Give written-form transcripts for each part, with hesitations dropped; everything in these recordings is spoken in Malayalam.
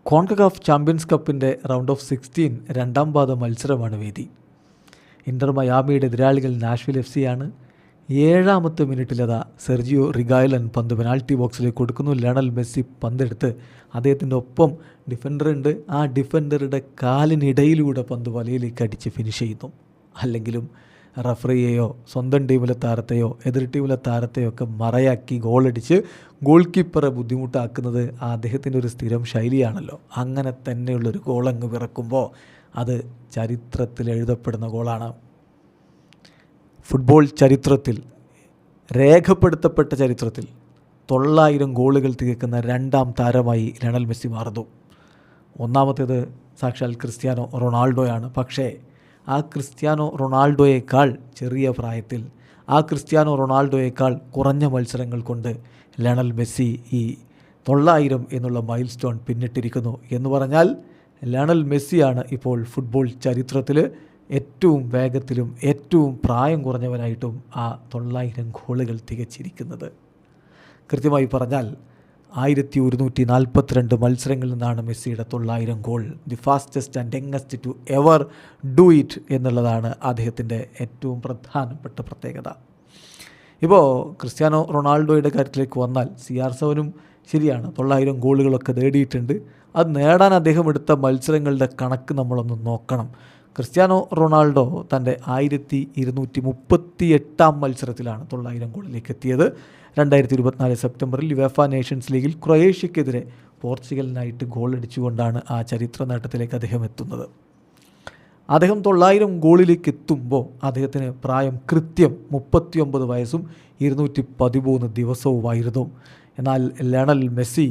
കോൺകകാഫ് ചാമ്പ്യൻസ് കപ്പിൻ്റെ റൗണ്ട് ഓഫ് 16 രണ്ടാം പാദ മത്സരമാണ് വേദി. ഇൻ്റർ മയാമിയുടെ എതിരാളികൾ നാഷ്വിൽ FC ആണ്. 7ാമത്തെ മിനിറ്റിലതാ സെർജിയോ റിഗായലൻ പന്ത് പെനാൽറ്റി ബോക്സിലേക്ക് കൊടുക്കുന്നു. ലയണൽ മെസ്സി പന്തെടുത്ത് അദ്ദേഹത്തിൻ്റെ ഒപ്പം ഡിഫൻഡറുണ്ട്. ആ ഡിഫൻഡറുടെ കാലിനിടയിലൂടെ പന്ത് വലയിലേക്ക് അടിച്ച് ഫിനിഷ് ചെയ്യുന്നു. അല്ലെങ്കിലും റഫറിയെയോ സ്വന്തം ടീമിലെ താരത്തെയോ എതിർ ടീമിലെ താരത്തെയോ ഒക്കെ മറയാക്കി ഗോളടിച്ച് ഗോൾ കീപ്പറെ ബുദ്ധിമുട്ടാക്കുന്നത് അദ്ദേഹത്തിൻ്റെ ഒരു സ്ഥിരം ശൈലിയാണല്ലോ. അങ്ങനെ തന്നെയുള്ളൊരു ഗോളങ്ങ് പിറക്കുമ്പോൾ അത് ചരിത്രത്തിൽ എഴുതപ്പെടുന്ന ഗോളാണ്. ഫുട്ബോൾ ചരിത്രത്തിൽ, രേഖപ്പെടുത്തപ്പെട്ട ചരിത്രത്തിൽ 900 ഗോളുകൾ തികക്കുന്ന രണ്ടാം താരമായി ലയണൽ മെസ്സി മാറുന്നു. ഒന്നാമത്തേത് സാക്ഷാൽ ക്രിസ്ത്യാനോ റൊണാൾഡോയാണ്. പക്ഷേ ആ ക്രിസ്ത്യാനോ റൊണാൾഡോയേക്കാൾ ചെറിയ പ്രായത്തിൽ, ആ ക്രിസ്ത്യാനോ റൊണാൾഡോയേക്കാൾ കുറഞ്ഞ മത്സരങ്ങൾ കൊണ്ട് ലയണൽ മെസ്സി ഈ 900 എന്നുള്ള മൈൽ സ്റ്റോൺ പിന്നിട്ടിരിക്കുന്നു. എന്ന് പറഞ്ഞാൽ ലയണൽ മെസ്സിയാണ് ഇപ്പോൾ ഫുട്ബോൾ ചരിത്രത്തിൽ ഏറ്റവും വേഗത്തിലും ഏറ്റവും പ്രായം കുറഞ്ഞവനായിട്ടും ആ 900 ഗോളുകൾ തികച്ചിരിക്കുന്നത്. കൃത്യമായി പറഞ്ഞാൽ 1142 മത്സരങ്ങളിൽ നിന്നാണ് മെസ്സിയുടെ 900 goal. The fastest and youngest to ever do it എന്നുള്ളതാണ് അദ്ദേഹത്തിൻ്റെ ഏറ്റവും പ്രധാനപ്പെട്ട പ്രത്യേകത. ഇപ്പോൾ ക്രിസ്ത്യാനോ റൊണാൾഡോയുടെ കാര്യത്തിലേക്ക് വന്നാൽ CR7 ശരിയാണ് 900 ഗോളുകളൊക്കെ നേടിയിട്ടുണ്ട്. അത് നേടാൻ അദ്ദേഹം എടുത്ത മത്സരങ്ങളുടെ കണക്ക് നമ്മളൊന്ന് നോക്കണം. ക്രിസ്ത്യാനോ റൊണാൾഡോ തൻ്റെ 1238 മത്സരത്തിലാണ് 900 ഗോളിലേക്ക് എത്തിയത്. 2024 സെപ്റ്റംബറിൽ യുവേഫ നേഷൻസ് ലീഗിൽ ക്രൊയേഷ്യക്കെതിരെ പോർച്ചുഗലിനായിട്ട് ഗോളടിച്ചുകൊണ്ടാണ് ആ ചരിത്ര നേട്ടത്തിലേക്ക് അദ്ദേഹം എത്തുന്നത്. അദ്ദേഹം 900 ഗോളിലേക്ക് എത്തുമ്പോൾ അദ്ദേഹത്തിന് പ്രായം കൃത്യം 39 വയസ്സും 213 ദിവസവുമായിരുന്നു. എന്നാൽ ലയണൽ മെസ്സി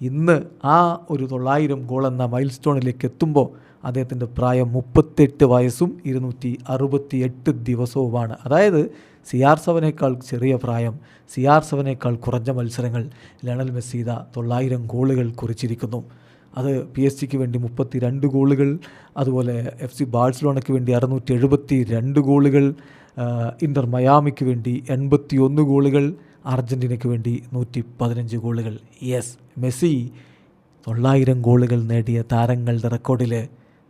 ഇന്ന് ആ ഒരു 900 ഗോൾ എന്ന മൈൽ സ്റ്റോണിലേക്ക് എത്തുമ്പോൾ അദ്ദേഹത്തിൻ്റെ പ്രായം 38 വയസ്സും 268 ദിവസവുമാണ്. അതായത് CR7 ചെറിയ പ്രായം, CR7 കുറഞ്ഞ മത്സരങ്ങൾ ലയണൽ മെസ്സി 900 ഗോളുകൾ കുറിച്ചിരിക്കുന്നു. അത് PSG വേണ്ടി 32 ഗോളുകൾ, അതുപോലെ FC ബാഴ്സലോണയ്ക്ക് വേണ്ടി 672 ഗോളുകൾ, ഇൻ്റർ മയാമിക്ക് വേണ്ടി 81 ഗോളുകൾ, അർജൻറ്റീനയ്ക്ക് വേണ്ടി 115 ഗോളുകൾ. യെസ്, മെസ്സി 900 ഗോളുകൾ നേടിയ താരങ്ങളുടെ റെക്കോർഡിൽ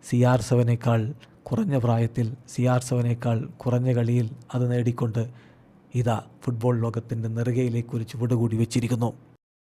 CR7 കുറഞ്ഞ പ്രായത്തിൽ, CR7 കുറഞ്ഞ കളിയിൽ അത് നേടിക്കൊണ്ട് ഫുട്ബോൾ ലോകത്തിൻ്റെ നെറുകയിലേക്ക് ഒരു ചുവട് കൂടി വെച്ചിരിക്കുന്നു.